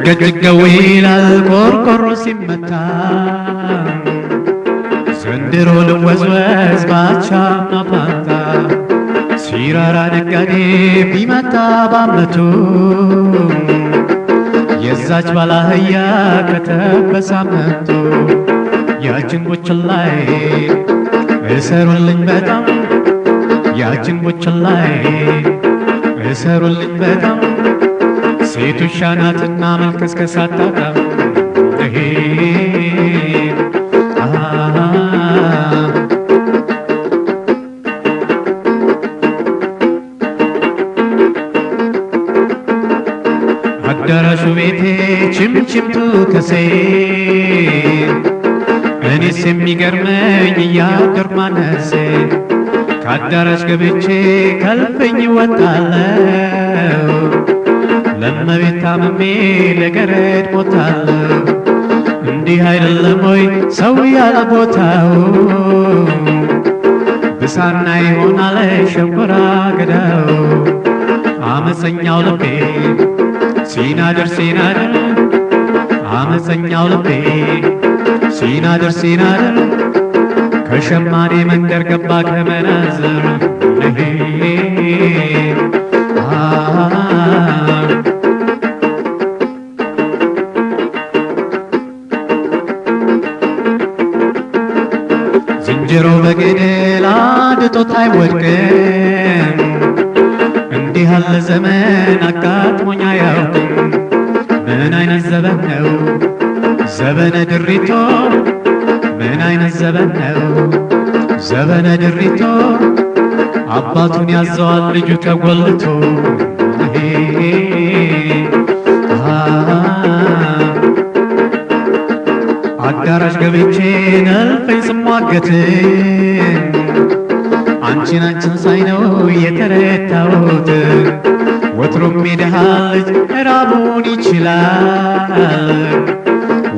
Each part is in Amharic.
ገጅገዊላ ቆርቆሮ ሲመታ ዘንድሮ ልወዝወዝ ባቻ ማፋታ ሲራራ ነጋዴ ቢመታ ባመቱ የዛች ባላህያ ከተበሳመቱ ያችን ቡችላይ እሰሩልኝ በጣም ያችን ቡችላይ እሰሩልኝ በጣም ሴቱ ሻናትና መልከስከስ አታጣም አዳራሹ ቤቴ ችምችምቱ ከሴ እኔስ የሚገርመኝ እያደር ማነሴ ከአዳራሽ ገብቼ ከልፍኝ ወጣለው ለመቤት ታምሜ ለገረድ ሞታለሁ እንዲህ አይደለም ወይ ሰው ያለ ቦታው ብሳና ይሆናል ሸንኮራ ገዳው አመፀኛው ልቤ ሲናደር ሲናደር አመፀኛው ልቤ ሲናደር ሲናደር ከሸማኔ መንደር ገባ ከመናዝር ዝንጀሮ በገደል አድጦት አይወድቅም እንዲህ ያለ ዘመን አጋጥሞኝ አያውቅም ምን አይነት ዘበን ነው ዘበነ ድሪቶ ምን አይነት ዘበን ነው ዘበነ ድሪቶ አባቱን ያዘዋል ልጁ ተጎልቶ አዳራሽ ገብቼ ነልፈኝ ስሟገት አንቺን ሳይነው የተረታሁት ወትሮም የደሃ ልጅ ራቡን ይችላል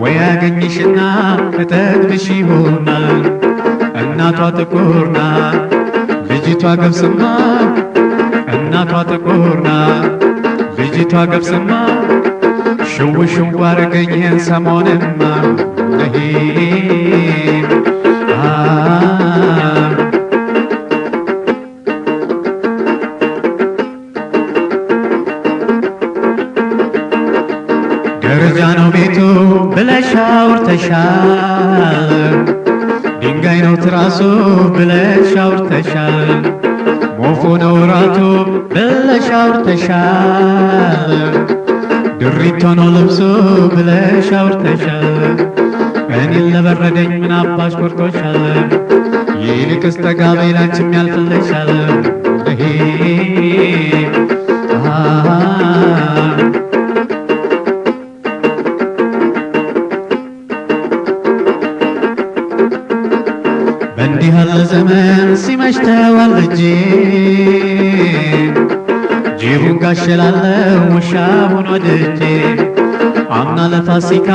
ወይ ያገኝሽና ተጠግብሽ ይሆናል እናቷ ጥቁርና ልጅቷ ገብስማ እናቷ ጥቁርና ልጅቷ ገብስማ ሽው ሽው አረገኝ ሰሞንማ ደረጃ ነው ቤቱ ብለሽ አውርተሻል ድንጋይ ነው ትራሱ ብለሽ አውርተሻል ሞፎ ነው ራቱ ብለሽ አውርተሻል ድሪቶ ነው ልብሱ ብለሽ አውርተሻል እኔን ለበረደኝ ምን አባሽ ቆርጦሻል ይልቅስ ጠጋ በይ ላንቺም ያልፍልሻል በእንዲህ ያለ ዘመን ሲመሽ ተዋልጄ ጅቡን ጋሸላለሁ ውሻውን ወድጄ አምና ለፋሲካ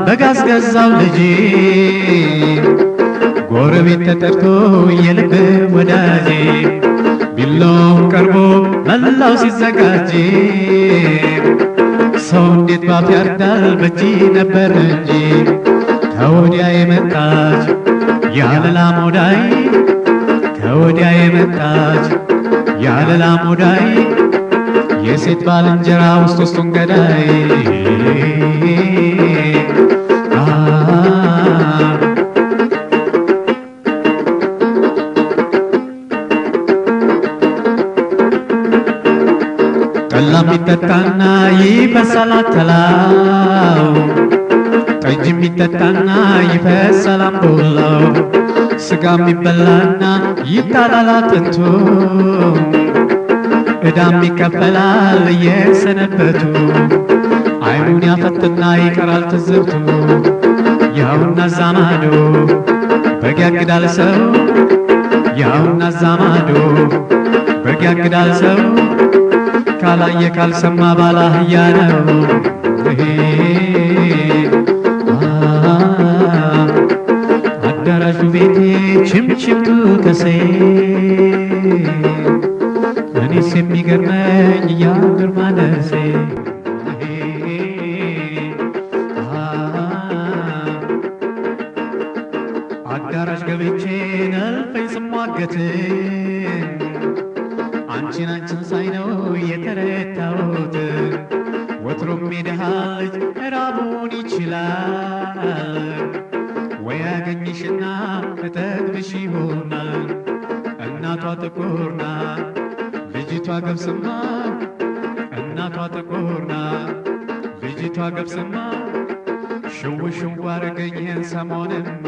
በጋዝ ገዛው ልጄ ጎረቤት ተጠርቶ የልብ ወዳጄ ቢላውም ቀርቦ መላው ሲዘጋጅ ሰው እንዴት ባፍ ያርዳል በእጅ ነበር እንጂ ከወዲያ የመጣች ያለላ ሞዳይ ከወዲያ የመጣች ያለላ ሞዳይ የሴት ባልንጀራ ውስጥ ውስጡን ገዳይ ጠላ የሚጠጣና ይፈሳል አተላው ጠጅ የሚጠጣና ይፈሳል አምቦላው ስጋ የሚበላና ይጣላል አጥንቱ ዕዳም ይከፈላል የሰነበቱ አይኑን ያፈጥና ይቀራል ትዝብቱ ያውና ዛማዶ በግ ያግዳል ሰው ያውና ዛማዶ ያግዳል ሰው ካላየ ካልሰማ ባላህያ ነው አዳራሹ ቤቴ ችምችምቱ ከሴ እኔስ የሚገርመኝ ያምር ማነሴ አዳራሽ ገብቼ ነልፈኝ ስሟገት አንቺን ሳይነው የተረታሁት ወትሮም የድሃ ልጅ ራቡን ይችላል ወይ ያገኝሽና እጠግብሽ ይሆናል እናቷ ጥቁር ናት ልጅቷ ገብስማ እናቷ ጥቁር ናት ልጅቷ ገብስማ ሽው ሽው አረገኝ ሰሞንማ